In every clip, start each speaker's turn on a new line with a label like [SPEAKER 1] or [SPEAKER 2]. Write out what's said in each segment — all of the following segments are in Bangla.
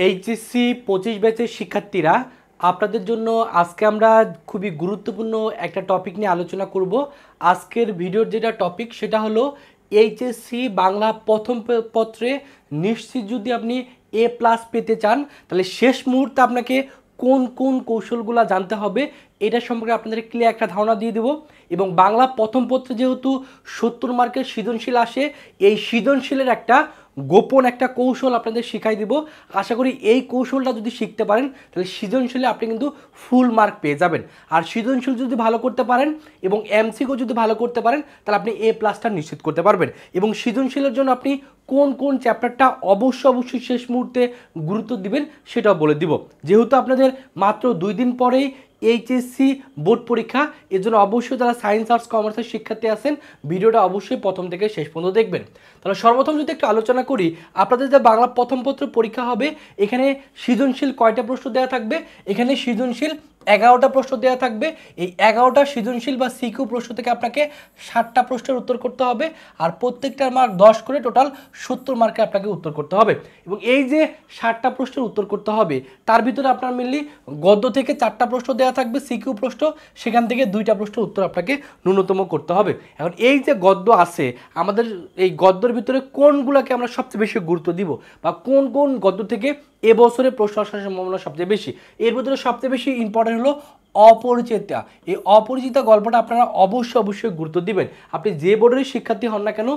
[SPEAKER 1] এইচএসসি 25 ব্যাচের শিক্ষার্থীরা আপনাদের জন্য আজকে আমরা খুবই গুরুত্বপূর্ণ একটা টপিক নিয়ে আলোচনা করব। আজকের ভিডিওর যেটা টপিক সেটা হলো এইচএসসি বাংলা প্রথম পত্রে নিশ্চিত যদি আপনি A+ পেতে চান তাহলে শেষ মুহূর্তে আপনাকে কোন কোন কৌশলগুলো জানতে হবে এটা সম্পর্কে আপনাদের ক্লিয়ার একটা ধারণা দিয়ে দেব। এবং বাংলা প্রথম পত্রে যেহেতু 70 মার্কের সৃজনশীল আসে, এই সৃজনশীলের একটা গোপন একটা কৌশল আপনাদের শিখাই দিব। আশা করি এই কৌশলটা যদি শিখতে পারেন তাহলে সৃজনশীলে আপনি কিন্তু ফুল মার্ক পেয়ে যাবেন। আর সৃজনশীল যদি ভালো করতে পারেন এবং এমসিকিউ যদি ভালো করতে পারেন তাহলে আপনি A+টা নিশ্চিত করতে পারবেন। এবং সৃজনশীলের জন্য আপনি কোন কোন চ্যাপ্টারটা অবশ্যই শেষ মুহূর্তে গুরুত্ব দিবেন সেটাও বলে দিব। যেহেতু আপনাদের মাত্র 2 দিন পরেই এইচএসসি বোর্ড পরীক্ষা, এর জন্য অবশ্যই যারা সায়েন্স আর্টস কমার্সের শিক্ষার্থী আছেন ভিডিওটা অবশ্যই প্রথম থেকে শেষ পর্যন্ত দেখবেন। তাহলে সর্বপ্রথম যদি একটু আলোচনা করি, আপনাদের যে বাংলা প্রথম পত্র পরীক্ষা হবে এখানে সৃজনশীল কয়টা প্রশ্ন দেওয়া থাকবে? এখানে সৃজনশীল 11টা প্রশ্ন দেওয়া থাকবে। এই 11টা সৃজনশীল বা সিকিউ প্রশ্ন থেকে আপনাকে 60টা প্রশ্নের উত্তর করতে হবে। আর প্রত্যেকটার মার্ক 10 করে, টোটাল 70 মার্কে আপনাকে উত্তর করতে হবে। এবং এই যে 60টা প্রশ্নের উত্তর করতে হবে তার ভিতরে আপনার মেনলি গদ্য থেকে 4টা প্রশ্ন দেওয়া থাকবে সিকিউ প্রশ্ন, সেখান থেকে 2টা প্রশ্নের উত্তর আপনাকে ন্যূনতম করতে হবে। এখন এই যে গদ্য আছে আমাদের, এই গদ্যের ভিতরে কোনগুলোকে আমরা সবচেয়ে বেশি গুরুত্ব দিব বা কোন কোন গদ্য থেকে এবছরে প্রশ্ন আসার সম্ভাবনা সবচেয়ে বেশি, এর ভিতরে সবচেয়ে বেশি ইম্পর্টেন্ট হলো অপরিচিতা। এই অপরিচিতা গল্পটা আপনারা অবশ্যই গুরুত্ব দিবেন। আপনি যে বোর্ডের শিক্ষার্থী হন না কেন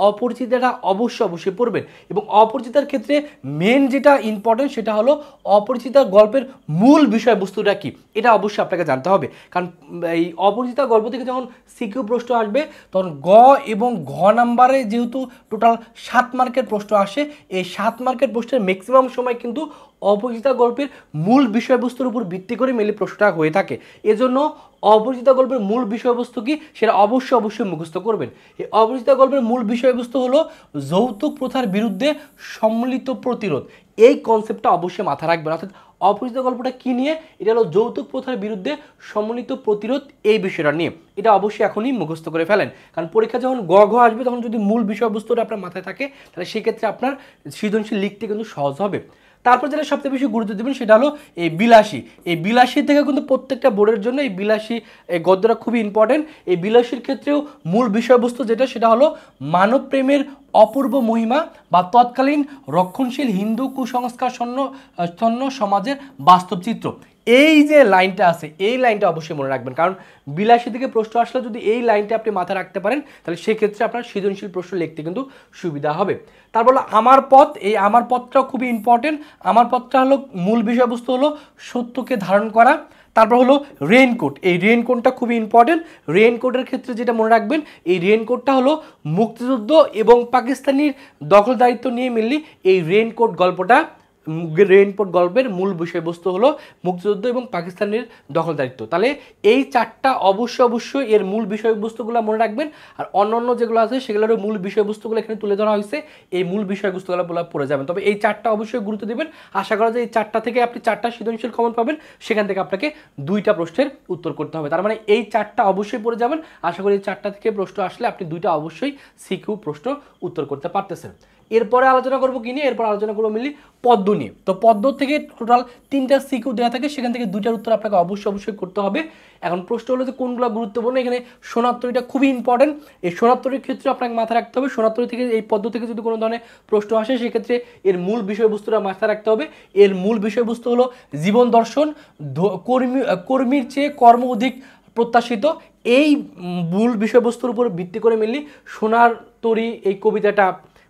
[SPEAKER 1] অপরিচিতাটা অবশ্যই পড়বেন। এবং অপরিচিতার ক্ষেত্রে মেন যেটা ইম্পর্টেন্ট সেটা হলো অপরিচিতার গল্পের মূল বিষয়বস্তুটা কি এটা অবশ্যই আপনাকে জানতে হবে। কারণ এই অপরিচিতা গল্প থেকে যখন সিকিউ প্রশ্ন আসবে তখন গ এবং ঘ নাম্বারে যেহেতু টোটাল 7 মার্কের প্রশ্ন আসে, এই 7 মার্কের প্রশ্নের ম্যাক্সিমাম সময় কিন্তু অপরিচিতা গল্পের মূল বিষয়বস্তুর উপর ভিত্তি করে মেনলি প্রশ্নটা হয়ে থাকে। এজন্য অপরিচিতা গল্পের মূল বিষয়বস্তু কি সেটা অবশ্যই মুখস্থ করবেন। এই অপরিচিতা গল্পের মূল বিষয়বস্তু হলো যৌতুক প্রথার বিরুদ্ধে সম্মিলিত প্রতিরোধ। এই কনসেপ্টটা অবশ্যই মাথায় রাখবেন। অর্থাৎ অপরিচিতা গল্পটা কি নিয়ে? এটা হলো যৌতুক প্রথার বিরুদ্ধে সম্মিলিত প্রতিরোধ, এই বিষয়টা নিয়ে। এটা অবশ্যই এখনই মুখস্থ করে ফেলেন, কারণ পরীক্ষা যখন গ ঘ আসবে তখন যদি মূল বিষয়বস্তুটা আপনার মাথায় থাকে তাহলে সেক্ষেত্রে আপনার সৃজনশীল লিখতে কিন্তু সহজ হবে। তারপর যেটা সবচেয়ে বেশি গুরুত্ব দেবেন সেটা হলো এই বিলাসী। এই বিলাসী থেকে কিন্তু প্রত্যেকটা বোর্ডের জন্য এই বিলাসী এই গদ্যটা খুবই ইম্পর্টেন্ট। এই বিলাসীর ক্ষেত্রেও মূল বিষয়বস্তু যেটা সেটা হলো মানব প্রেমের অপূর্ব মহিমা বা তৎকালীন রক্ষণশীল হিন্দু কুসংস্কার শূন্য সমাজের বাস্তব চিত্র। এই যে লাইনটা আছে এই লাইনটা অবশ্যই মনে রাখবেন, কারণ বিলাসী থেকে প্রশ্ন আসলে যদি এই লাইনটা আপনি মাথায় রাখতে পারেন তাহলে সেক্ষেত্রে আপনার সৃজনশীল প্রশ্ন লিখতে কিন্তু সুবিধা হবে। তারপর আমার পথ, এই আমার পথটাও খুবই ইম্পর্টেন্ট। আমার পথটা হলো মূল বিষয়বস্তু হলো সত্যকে ধারণ করা। তারপর হলো রেইনকোট, এই রেইনকোটটা খুবই ইম্পর্টেন্ট। রেইনকোটের ক্ষেত্রে যেটা মনে রাখবেন, এই রেইনকোটটা হলো মুক্তিযুদ্ধ এবং পাকিস্তানির দখলদারিত্ব নিয়ে মিললি এই রেইনকোট গল্পটা, রেইনকোট গল্পের মূল বিষয়বস্তু হলো মুক্তিযুদ্ধ এবং পাকিস্তানের দখলদারিত্ব। তাহলে এই 4টা অবশ্যই এর মূল বিষয়বস্তুগুলো মনে রাখবেন। আর অন্যান্য যেগুলো আছে সেগুলোর মূল বিষয়বস্তুগুলো এখানে তুলে ধরা হয়েছে, এই মূল বিষয়বস্তুগুলো পড়ে যাবেন। তবে এই 4টা অবশ্যই গুরুত্ব দিবেন। আশা করা যায় এই 4টা থেকে আপনি 4টা সৃজনশীল কমন পাবেন, সেখান থেকে আপনাকে 2টা প্রশ্নের উত্তর করতে হবে। তার মানে এই 4টা অবশ্যই পড়ে যাবেন। আশা করি এই 4টা থেকে প্রশ্ন আসলে আপনি 2টা অবশ্যই সিকিউ প্রশ্ন উত্তর করতে পারতেছেন। এরপরে আলোচনা করবো কি নিয়ে? এরপর আলোচনা করবো মিলি পদ্ম নিয়ে। তো পদ্ম থেকে টোটাল 3টা সিকিউ দেওয়া থাকে, সেখান থেকে 2টার উত্তর আপনাকে অবশ্যই করতে হবে। এখন প্রশ্ন হলো যে কোনগুলো গুরুত্বপূর্ণ। এখানে সোনাত্তরীটা খুবই ইম্পর্টেন্ট। এই সোনাত্তরীর ক্ষেত্রে আপনাকে মাথায় রাখতে হবে, সোনাত্তরী থেকে এই পদ্ম থেকে যদি কোনো ধরনের প্রশ্ন আসে সেক্ষেত্রে এর মূল বিষয়বস্তুটা মাথায় রাখতে হবে। এর মূল বিষয়বস্তু হলো জীবন দর্শন, কর্মীর চেয়ে কর্ম অধিক প্রত্যাশিত। এই মূল বিষয়বস্তুর উপর ভিত্তি করে মিললি সোনার তরী এই কবিতাটা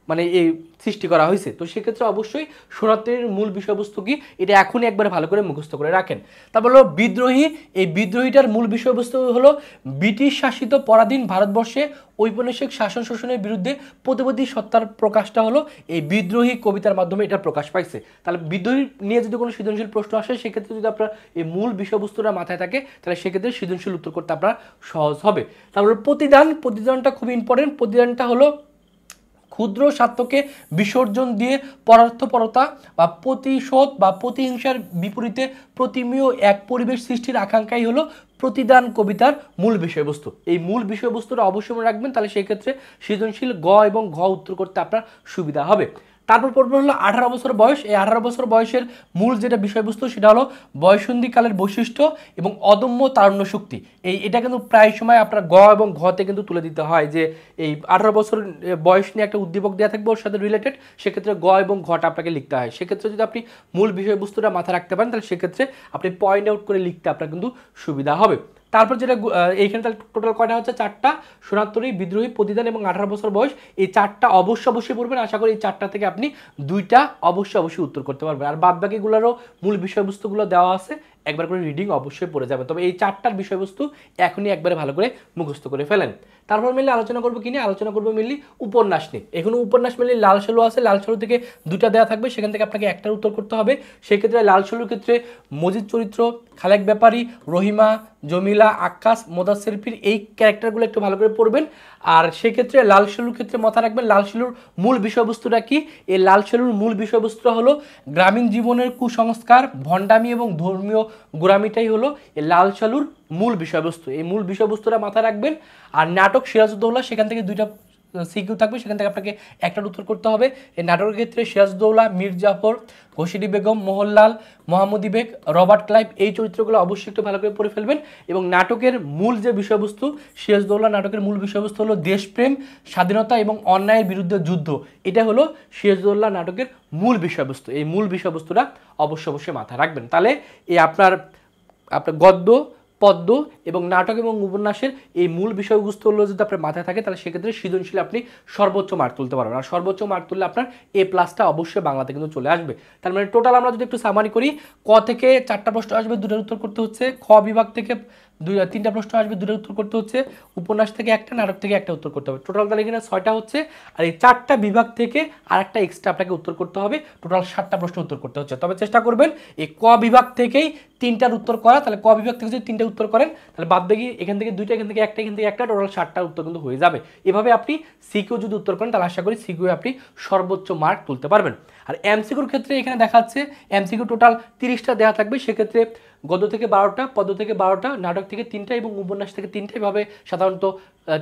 [SPEAKER 1] মানে এই সৃষ্টি করা হয়েছে। তো সেক্ষেত্রে অবশ্যই সোনাত্তরীর মূল বিষয়বস্তু কি এটা এখনই একবার ভালো করে মুখস্থ করে রাখেন। তারপর হলো বিদ্রোহী, এই বিদ্রোহীটার মূল বিষয়বস্তু হলো ব্রিটিশ শাসিত পরাধীন ভারতবর্ষে ঔপনিবেশিক শাসন শোষণের বিরুদ্ধে প্রতিবাদী সত্তার প্রকাশটা হলো এই বিদ্রোহী কবিতার মাধ্যমে এটা প্রকাশ পাইছে। তাহলে বিদ্রোহী নিয়ে যদি কোনো সৃজনশীল প্রশ্ন আসে সেক্ষেত্রে যদি আপনার এই মূল বিষয়বস্তুটা মাথায় থাকে তাহলে সেক্ষেত্রে সৃজনশীল উত্তর করতে আপনার সহজ হবে। তারপর প্রতিদান, প্রতিদানটা খুবই ইম্পর্টেন্ট। প্রতিদানটা হলো ক্ষুদ্র স্বার্থকে বিসর্জন দিয়ে পরার্থপরতা বা প্রতিশোধ বা প্রতিহিংসার বিপরীতে প্রতিমেয় এক পরিবেশ সৃষ্টির আকাঙ্ক্ষাই হলো প্রতিদান কবিতার মূল বিষয়বস্তু। এই মূল বিষয়বস্তুটা অবশ্যই মনে রাখবেন, তাহলে সেই ক্ষেত্রে সৃজনশীল গ এবং ঘ উত্তর করতে আপনার সুবিধা হবে। তারপর পড়বে হলো 18 বছর বয়স। এই 18 বছর বয়সের মূল যেটা বিষয়বস্তু সেটা হলো বয়ঃসন্ধিকালের বৈশিষ্ট্য এবং অদম্য তারুণ্য শক্তি। এটা কিন্তু প্রায় সময় আপনার গ এবং ঘতে কিন্তু তুলে দিতে হয় যে এই 18 বছর বয়স নিয়ে একটা উদ্দীপক দেওয়া থাকবে ওর সাথে রিলেটেড, সেক্ষেত্রে গ এবং ঘটা আপনাকে লিখতে হয়। সেক্ষেত্রে যদি আপনি মূল বিষয়বস্তুটা মাথায় রাখতে পারেন তাহলে সেক্ষেত্রে আপনি পয়েন্ট আউট করে লিখতে আপনার কিন্তু সুবিধা হবে। তারপর যেটা এইখানে তাহলে টোটাল কয়টা হচ্ছে 4টা, সোনাত্তরী, বিদ্রোহী, প্রতিদান এবং 18 বছর বয়স। এই 4টা অবশ্যই পড়বেন। আশা করি এই 4টা থেকে আপনি 2টা অবশ্যই উত্তর করতে পারবেন। আর বাদ বাকিগুলোরও মূল বিষয়বস্তুগুলো দেওয়া আছে, একবার করে রিডিং অবশ্যই পড়ে যাবেন। তবে এই 4টার বিষয়বস্তু এখনই একবারে ভালো করে মুখস্থ করে ফেলেন। তারপর মিললে আলোচনা করবো কি নিয়ে, আলোচনা করবো মিললি উপন্যাস নিয়ে। এখানে উপন্যাস মিললি লাল সালু আছে, লাল সালু থেকে 2টা দেওয়া থাকবে, সেখান থেকে আপনাকে একটার উত্তর করতে হবে। সেক্ষেত্রে লাল সালুর ক্ষেত্রে মজিদ চরিত্র, খালেক ব্যাপারী, রহিমা, জমিলা, আক্কাস, মোদাসের পীর, এই ক্যারেক্টারগুলো একটু ভালো করে পড়বেন। আর সেক্ষেত্রে লাল সালুর ক্ষেত্রে মাথায় রাখবেন লাল সালুর মূল বিষয়বস্তুটা কি। এই লাল সালুর মূল বিষয়বস্তুটা হলো গ্রামীণ জীবনের কুসংস্কার, ভণ্ডামি এবং ধর্মীয় গোড়ামিটাই হলো এই লাল সালুর মূল বিষয়বস্তু। এই মূল বিষয়বস্তুটা মাথায় রাখবেন। আর নাটক সিরাজউদ্দৌলা, সেখান থেকে 2টা সিকিউ থাকবে, সেখান থেকে আপনাকে একটার উত্তর করতে হবে। এই নাটকের ক্ষেত্রে সিরাজউদ্দৌলা, মীর জাফর, ঘসিডি বেগম, মোহনলাল, মোহাম্মদী বেগ, রবার্ট ক্লাইভ, এই চরিত্রগুলো অবশ্যই একটু ভালো করে পড়ে ফেলবেন। এবং নাটকের মূল যে বিষয়বস্তু, সিরাজউদ্দৌলা নাটকের মূল বিষয়বস্তু হলো দেশপ্রেম, স্বাধীনতা এবং অন্যায়ের বিরুদ্ধে যুদ্ধ। এটা হলো সিরাজউদ্দৌলা নাটকের মূল বিষয়বস্তু। এই মূল বিষয়বস্তুটা অবশ্যই মাথায় রাখবেন। তাহলে এই আপনার গদ্য, পদ্য এবং নাটক এবং উপন্যাসের এই মূল বিষয়বস্তুগুলো যদি আপনার মাথায় থাকে তাহলে সেক্ষেত্রে সৃজনশীল আপনি সর্বোচ্চ মার্ক তুলতে পারবেন। আর সর্বোচ্চ মার্ক তুললে আপনার A+টা অবশ্যই বাংলাতে কিন্তু চলে আসবে। তার মানে টোটাল আমরা যদি একটু সামারি করি, ক থেকে 4টা প্রশ্ন আসবে, 2টার উত্তর করতে হচ্ছে। খ বিভাগ থেকে 3টা প্রশ্ন আসবে, 2টার উত্তর করতে হচ্ছে। উপন্যাস থেকে 1টা, নাটক থেকে 1টা উত্তর করতে হবে। টোটাল তাহলে এখানে 6টা হচ্ছে। আর এই 4টা বিভাগ থেকে আরেকটা এক্সট্রা আপনাকে উত্তর করতে হবে। টোটাল 7টা প্রশ্ন উত্তর করতে হচ্ছে। তবে চেষ্টা করবেন এই ক বিভাগ থেকেই 3টার উত্তর করা। তাহলে ক বিভাগ থেকে যদি 3টা উত্তর করেন তাহলে বাদ বাকি এখান থেকে 2টা, এখান থেকে 1টা, এখান থেকে 1টা, টোটাল 7টার উত্তর কিন্তু হয়ে যাবে। এভাবে আপনি সিকিউ যদি উত্তর করেন তাহলে আশা করি সিকিউ আপনি সর্বোচ্চ মার্ক তুলতে পারবেন। আর এমসিকিউর ক্ষেত্রে এখানে দেখাচ্ছে এমসিকিউ টোটাল 30টা দেওয়া থাকবে। সেক্ষেত্রে গদ্য থেকে 12টা, পদ্য থেকে 12টা, নাটক থেকে 3টা এবং উপন্যাস থেকে 3টা, এভাবে সাধারণত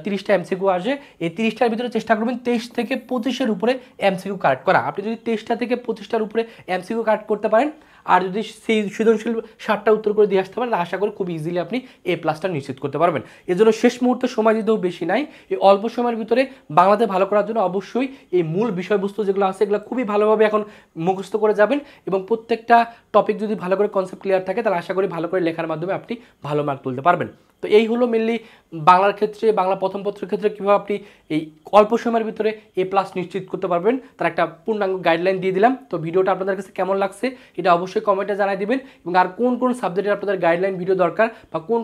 [SPEAKER 1] 30টা এমসিকিউ আসে। এই 30টার ভিতরে চেষ্টা করবেন 23 থেকে 25-এর উপরে এমসিকিউ কারেক্ট করা। আপনি যদি 23টা থেকে 25টার উপরে এমসিকিউ কারেক্ট করতে পারেন আর যদি সেই সৃজনশীল 7টা উত্তর করে দিয়ে আসতে পারেন, আশা করি খুব ইজিলি আপনি A+টা নিশ্চিত করতে পারবেন। এর জন্য শেষ মুহূর্তে সময় দিতেও বেশি নাই। এই অল্প সময়ের ভিতরে বাংলাতে ভালো করার জন্য অবশ্যই এই মূল বিষয়বস্তু যেগুলো আছে এগুলো খুবই ভালোভাবে এখন মুখস্থ করে যাবেন। এবং প্রত্যেকটা টপিক যদি ভালো করে কনসেপ্ট ক্লিয়ার থাকে তাহলে আশা করি ভালো করে লেখার মাধ্যমে আপনি ভালো মার্ক তুলতে পারবেন। তো এই হলো মেনলি বাংলার ক্ষেত্রে, বাংলা প্রথম পত্রের ক্ষেত্রে কীভাবে আপনি এই অল্প সময়ের ভিতরে A+ নিশ্চিত করতে পারবেন তার একটা পূর্ণাঙ্গ গাইডলাইন দিয়ে দিলাম। তো ভিডিওটা আপনাদের কাছে কেমন লাগছে এটা অবশ্যই কমেন্টে জানাই দিবেন। এবং আর কোন সাবজেক্টের আপনাদের গাইডলাইন ভিডিও দরকার বা কোন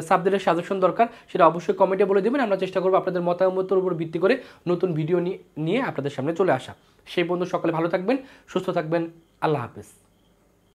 [SPEAKER 1] সাবজেক্টের সাজেশন দরকার সেটা অবশ্যই কমেন্টে বলে দেবেন। আমরা চেষ্টা করবো আপনাদের মতামতের উপর ভিত্তি করে নতুন ভিডিও নিয়ে আপনাদের সামনে চলে আসা। সেই পর্যন্ত সকলে ভালো থাকবেন, সুস্থ থাকবেন। আল্লাহ হাফেজ।